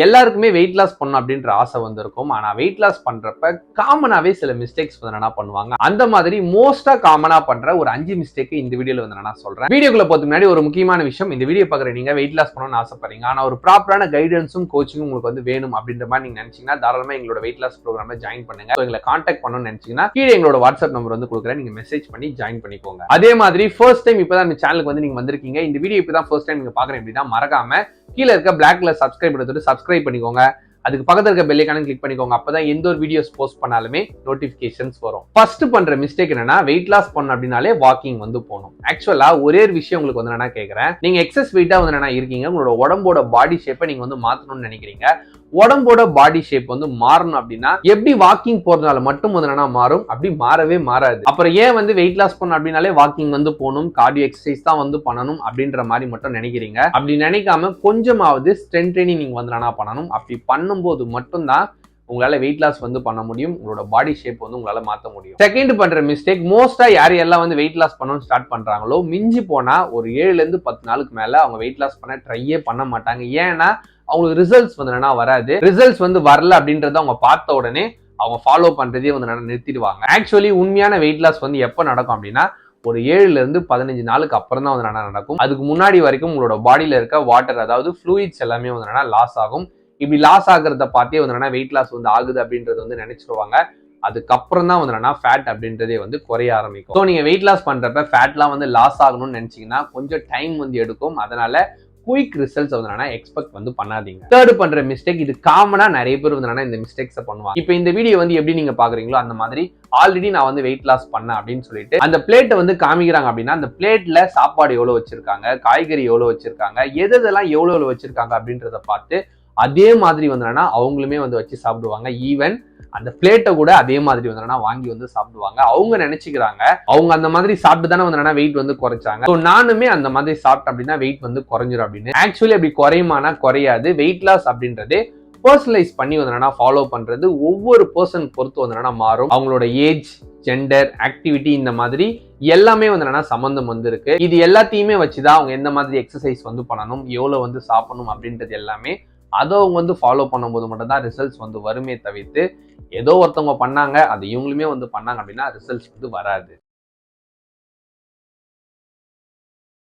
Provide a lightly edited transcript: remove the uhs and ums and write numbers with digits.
எல்லாருக்குமே weight loss பண்ணணும் அப்படின்ற ஆசை வந்திருக்கும். ஆனா வெயிட் லாஸ் பண்றப்ப காமனாவே சில மிஸ்டேக்ஸ் வந்து என்ன பண்ணுவாங்க, அந்த மாதிரி மோஸ்டா காமனா பண்ற ஒரு 5 மிஸ்டேக் இந்த வீடியோல வந்து நான் சொல்றேன். வீடியோக்குள்ள போறதுக்கு முன்னாடி ஒரு முக்கியமான விஷயம், இந்த வீடியோ பாக்குற நீங்க வெயிட் லாஸ் பண்ணணும்னு ஆசைப்படுறீங்க, ஆனா ஒரு ப்ராப்பரான கைடன்ஸும் கோச்சிங்கும் உங்களுக்கு வந்து வேணும் அப்படின்ற மாதிரி நீங்க நினைச்சீங்கன்னா தாராளமா எங்களோட வெயிட் லாஸ் ப்ரோக்ராம்ல ஜாயின் பண்ணுங்க. எங்களை கான்டாக்ட் பண்ணணும்னு நினைச்சீங்கன்னா கீழே எங்களோட வாட்ஸ்அப் நம்பர் வந்து கொடுக்குறேன், நீங்க மெசேஜ் பண்ணி ஜாயின் பண்ணிக்கோங்க. அதே மாதிரி ஃபர்ஸ்ட் டைம் இப்பதான் இந்த சேனலுக்கு வந்து நீங்க வந்திருக்கீங்க, இந்த வீடியோ இப்பதான் ஃபர்ஸ்ட் டைம் நீங்க பாக்குறேன் அப்படின்னா மறக்காம கீழே இருக்க பிளாக் கலர் சப்ஸ்கிரைப் பண்ணி சப்ஸ்கிரைப் பண்ணிக்கோங்க. அதுக்கு பக்கத்துல இருக்க பெல் ஐகானை கிளிக் பண்ணிக்கோங்க. அப்பதான் எந்த ஒரு வீடியோஸ் போஸ்ட் பண்ணாலுமே நோட்டிபிகேஷன்ஸ் வரும். ஃபர்ஸ்ட் பண்ற மிஸ்டேக் என்னன்னா, வெயிட் லாஸ் பண்ணணும் அப்படின்னாலே வாக்கிங் வந்து போகணும். ஆக்சுவலா ஒரே ஒரு விஷயம் உங்களுக்கு வந்து என்ன கேட்கறேன், நீங்க எக்ஸஸ் வெயிட்டா வந்து என்ன இருக்கீங்க, உங்களோட உடம்போட பாடி ஷேப்பை நீங்க வந்து மாத்தணும்னு நினைக்கிறீங்க. உடம்போட பாடி ஷேப் வந்து மாறணும் அப்படின்னா எப்படி வாக்கிங் போறதுனால மட்டும் வந்து என்ன மாறும், அப்படி மாறவே மாறாது. அப்புறம் ஏன் வந்து வெயிட் லாஸ் பண்ணணும் அப்படின்னாலே வாக்கிங் வந்து போகணும், கார்டியோ எக்ஸசைஸ் தான் வந்து பண்ணணும் அப்படின்ற மாதிரி மட்டும் நினைக்கிறீங்க. அப்படி நினைக்காம கொஞ்சமாவது ஸ்ட்ரென்த் ட்ரைனிங் நீங்க வந்து என்ன பண்ணணும். அப்படி பண்ணும்போது மட்டும்தான் உங்களால வெயிட் லாஸ் வந்து பண்ண முடியும், உங்களோட பாடி ஷேப் வந்து உங்களால மாத்த முடியும். செகண்ட் பண்ற மிஸ்டேக், மோஸ்டா யாரெல்லாம் வந்து வெயிட் லாஸ் பண்ணணும்னு ஸ்டார்ட் பண்றாங்களோ மிஞ்சி போனா ஒரு 7 இருந்து 10 நாளுக்கு மேல அவங்க வெயிட் லாஸ் பண்ண ட்ரையே பண்ண மாட்டாங்க. ஏன்னா அவங்களுக்கு ரிசல்ட்ஸ் வந்து என்ன வராது. ரிசல்ட்ஸ் வந்து வரல அப்படின்றத அவங்க பார்த்த உடனே அவங்க ஃபாலோ பண்றதே வந்து நிறுத்திடுவாங்க. ஆக்சுவலி உண்மையான வெயிட் லாஸ் வந்து எப்ப நடக்கும் அப்படின்னா ஒரு 7 இருந்து 15 நாளுக்கு அப்புறம் தான் வந்து நடக்கும். அதுக்கு முன்னாடி வரைக்கும் உங்களோட பாடியில இருக்க வாட்டர், அதாவது ஃப்ளூயிட்ஸ் எல்லாமே வந்து லாஸ் ஆகும். இப்படி லாஸ் ஆகுறத பார்த்தே வந்து வெயிட் லாஸ் வந்து ஆகுது அப்படின்றது வந்து நினைச்சிருவாங்க. அதுக்கப்புறம் தான் வந்து ஃபேட் அப்படின்றதே வந்து குறைய ஆரம்பிக்கும். ஸோ நீங்க வெயிட் லாஸ் பண்றப்ப ஃபேட்லாம் வந்து லாஸ் ஆகணும்னு நினைச்சீங்கன்னா கொஞ்சம் டைம் வந்து எடுக்கும். அதனால குயிக் ரிசல்ட்ஸ் வந்து எக்ஸ்பெக்ட் வந்து பண்ணாதீங்க. தேர்ட் பண்ற மிஸ்டேக், இது காமனா நிறைய பேர் வந்து இந்த மிஸ்டேக்ஸ் பண்ணுவாங்க. இப்போ இந்த வீடியோ வந்து எப்படி நீங்க பாக்குறீங்களோ அந்த மாதிரி ஆல்ரெடி நான் வந்து வெயிட் லாஸ் பண்ணேன் அப்படின்னு சொல்லிட்டு அந்த பிளேட்டை வந்து காமிக்கிறாங்க அப்படின்னா அந்த பிளேட்ல சாப்பாடு எவ்வளவு வச்சிருக்காங்க, காய்கறி எவ்வளவு வச்சிருக்காங்க, எதெல்லாம் எவ்வளவு வச்சிருக்காங்க அப்படின்றத பார்த்து அதே மாதிரி வந்து அவங்களுமே வந்து வச்சு சாப்பிடுவாங்க. ஈவன் அந்த பிளேட்டை கூட அதே மாதிரி வந்து வாங்கி வந்து சாப்பிடுவாங்க. அவங்க நினைச்சுக்கிறாங்க அவங்க அந்த மாதிரி சாப்பிட்டு தானே வந்து வெயிட் வந்து குறைச்சாங்க, நானுமே அந்த மாதிரி சாப்பிட்டேன் அப்படின்னா வெயிட் வந்து குறைஞ்சிரும் அப்படின்னு. ஆக்சுவலி அப்படி குறையுமானா குறையாது. வெயிட் லாஸ் அப்படின்றது பர்சனலைஸ் பண்ணி வந்து ஃபாலோ பண்றது ஒவ்வொரு பர்சன் பொறுத்து வந்து மாறும். அவங்களோட ஏஜ், ஜெண்டர், ஆக்டிவிட்டி, இந்த மாதிரி எல்லாமே வந்து சம்பந்தம் வந்து இருக்கு. இது எல்லாத்தையுமே வச்சுதான் அவங்க எந்த மாதிரி எக்ஸசைஸ் வந்து பண்ணணும், எவ்வளவு வந்து சாப்பிடணும் அப்படின்றது எல்லாமே அதை அவங்க வந்து ஃபாலோ பண்ணும்போது மட்டும் தான் ரிசல்ட்ஸ் வந்து வருமே தவிர்த்து ஏதோ ஒருத்தவங்க பண்ணாங்க அது இவங்களுமே வந்து பண்ணாங்க அப்படின்னா ரிசல்ட்ஸ் வந்து வராது.